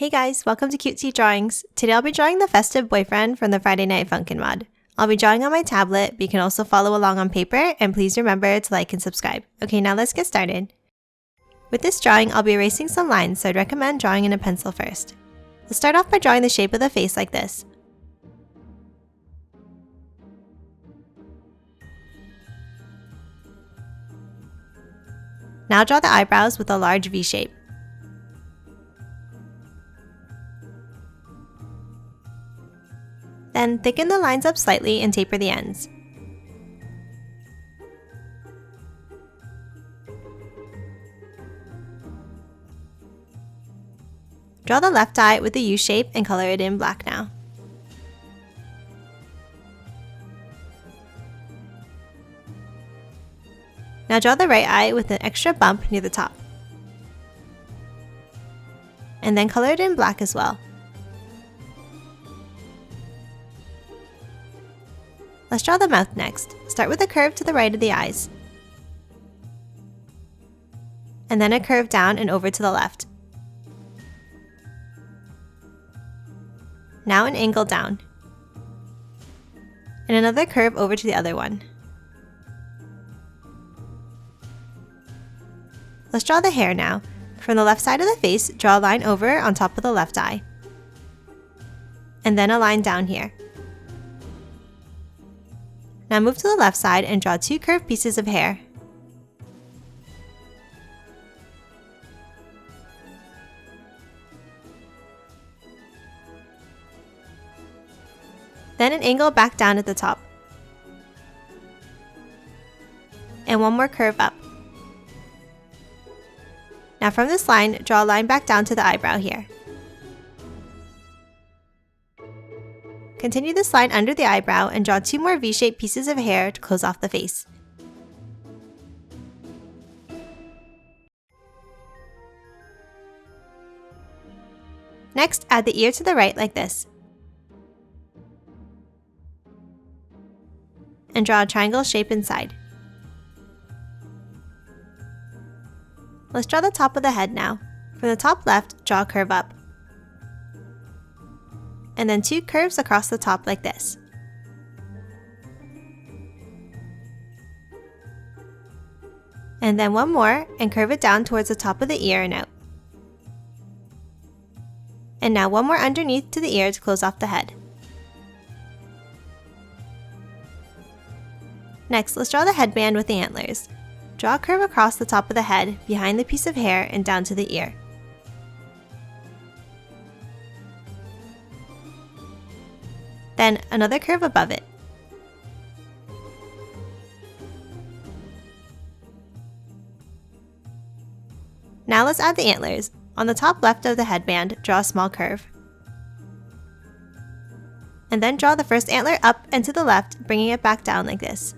Hey guys, welcome to Cutesy Drawings. Today I'll be drawing the Festive Boyfriend from the Friday Night Funkin Mod. I'll be drawing on my tablet, but you can also follow along on paper, and please remember to like and subscribe. Okay, now let's get started. With this drawing, I'll be erasing some lines, so I'd recommend drawing in a pencil first. Let's start off by drawing the shape of the face like this. Now draw the eyebrows with a large V shape. Then thicken the lines up slightly and taper the ends. Draw the left eye with the U shape and color it in black now. Now draw the right eye with an extra bump near the top. And then color it in black as well. Let's draw the mouth next. Start with a curve to the right of the eyes. And then a curve down and over to the left. Now an angle down. And another curve over to the other one. Let's draw the hair now. From the left side of the face, draw a line over on top of the left eye. And then a line down here. Now move to the left side and draw two curved pieces of hair. Then an angle back down at the top. And one more curve up. Now from this line, draw a line back down to the eyebrow here. Continue this line under the eyebrow and draw two more V-shaped pieces of hair to close off the face. Next, add the ear to the right like this. And draw a triangle shape inside. Let's draw the top of the head now. From the top left, draw a curve up. And then two curves across the top like this. And then one more and curve it down towards the top of the ear and out. And now one more underneath to the ear to close off the head. Next, let's draw the headband with the antlers. Draw a curve across the top of the head, behind the piece of hair, and down to the ear. Then another curve above it. Now let's add the antlers. On the top left of the headband, draw a small curve. And then draw the first antler up and to the left, bringing it back down like this.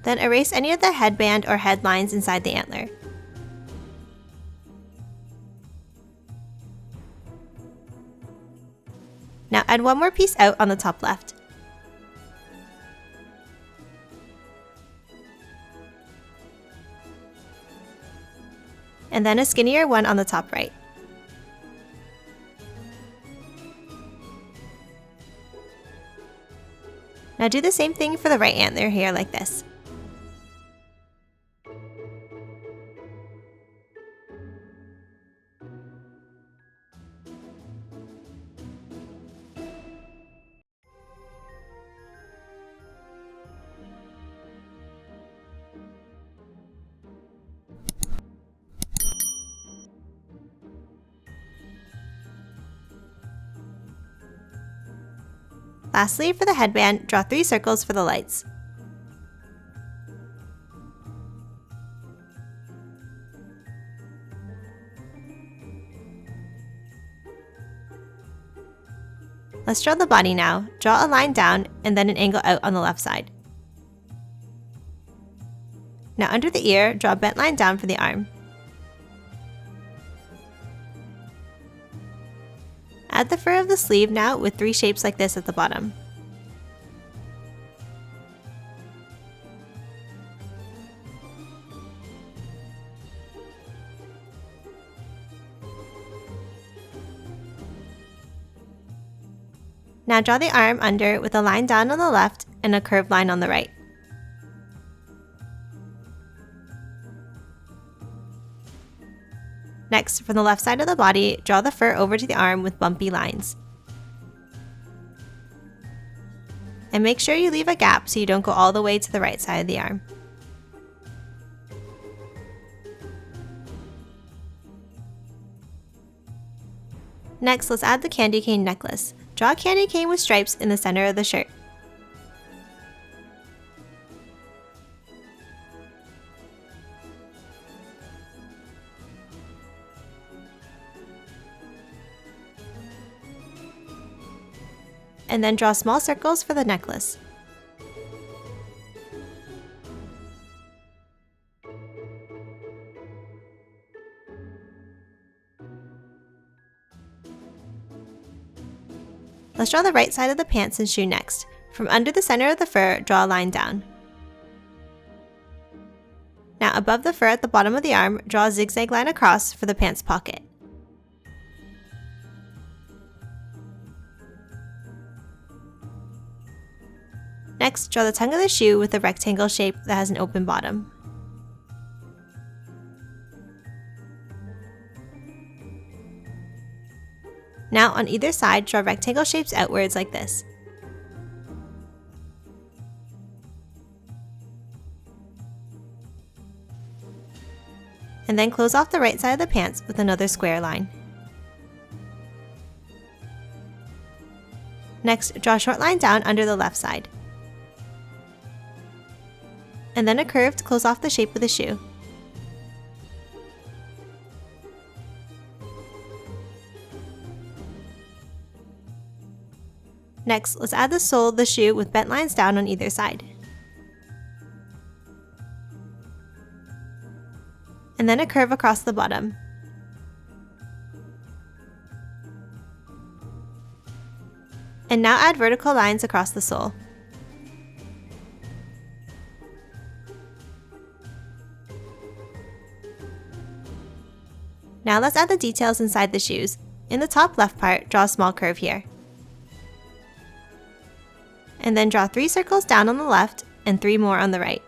Then erase any of the headband or head lines inside the antler. Now add one more piece out on the top left. And then a skinnier one on the top right. Now do the same thing for the right antler here like this. Lastly, for the headband, draw 3 circles for the lights. Let's draw the body now. Draw a line down and then an angle out on the left side. Now under the ear, draw a bent line down for the arm. Add the fur of the sleeve now with 3 shapes like this at the bottom. Now draw the arm under with a line down on the left and a curved line on the right. Next, from the left side of the body, draw the fur over to the arm with bumpy lines. And make sure you leave a gap so you don't go all the way to the right side of the arm. Next, let's add the candy cane necklace. Draw a candy cane with stripes in the center of the shirt. And then draw small circles for the necklace. Let's draw the right side of the pants and shoe next. From under the center of the fur, draw a line down. Now above the fur at the bottom of the arm, draw a zigzag line across for the pants pocket. Next, draw the tongue of the shoe with a rectangle shape that has an open bottom. Now on either side, draw rectangle shapes outwards like this. And then close off the right side of the pants with another square line. Next, draw a short line down under the left side. And then a curve to close off the shape of the shoe. Next, let's add the sole of the shoe with bent lines down on either side. And then a curve across the bottom. And now add vertical lines across the sole. Now let's add the details inside the shoes. In the top left part, draw a small curve here. And then draw 3 circles down on the left and 3 more on the right.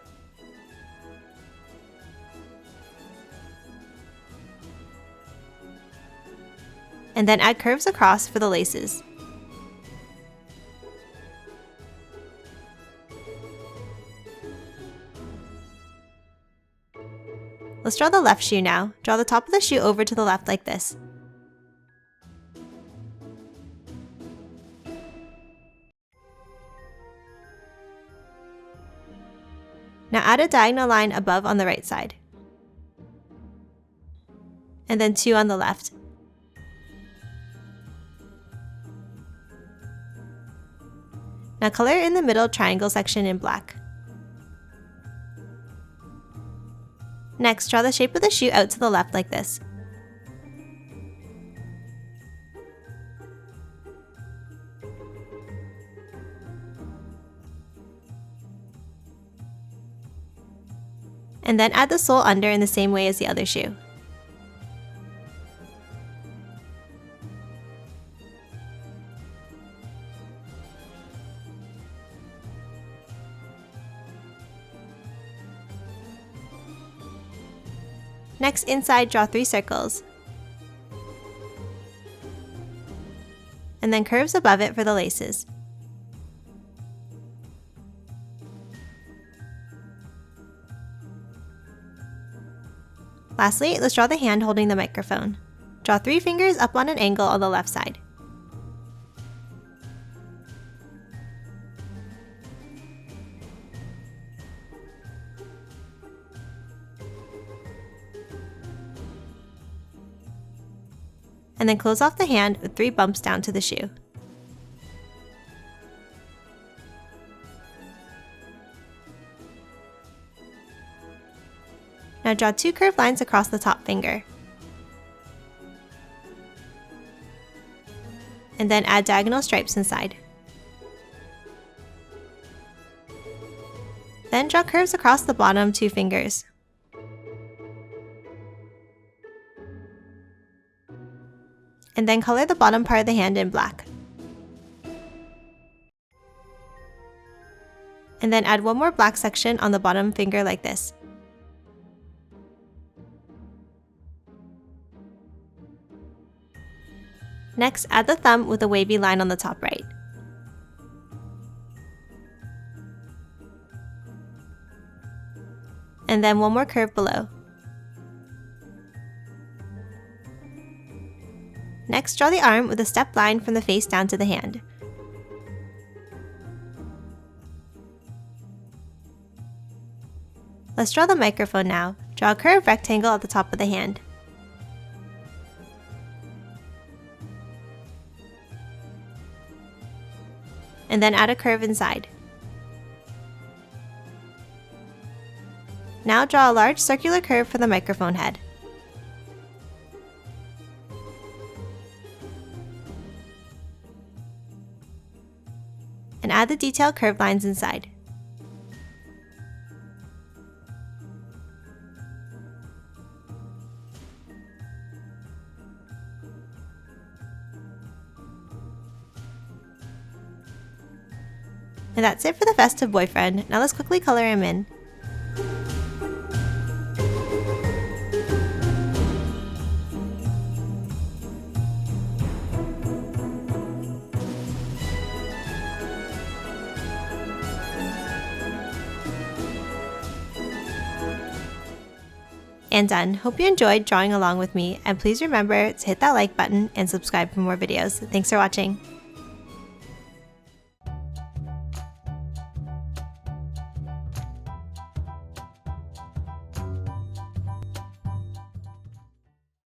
And then add curves across for the laces. Let's draw the left shoe now. Draw the top of the shoe over to the left like this. Now add a diagonal line above on the right side. And then 2 on the left. Now color in the middle triangle section in black. Next, draw the shape of the shoe out to the left like this. And then add the sole under in the same way as the other shoe. Next, inside, draw 3 circles. And then curves above it for the laces. Lastly, let's draw the hand holding the microphone. Draw 3 fingers up on an angle on the left side. And then close off the hand with 3 bumps down to the shoe. Now draw 2 curved lines across the top finger. And then add diagonal stripes inside. Then draw curves across the bottom 2 fingers. And then color the bottom part of the hand in black. And then add one more black section on the bottom finger like this. Next, add the thumb with a wavy line on the top right. And then one more curve below. Next, draw the arm with a stepped line from the face down to the hand. Let's draw the microphone now. Draw a curved rectangle at the top of the hand. And then add a curve inside. Now draw a large circular curve for the microphone head. And add the detailed curved lines inside. And that's it for the Festive Boyfriend. Now let's quickly color him in. And done. Hope you enjoyed drawing along with me, and please remember to hit that like button and subscribe for more videos. Thanks for watching.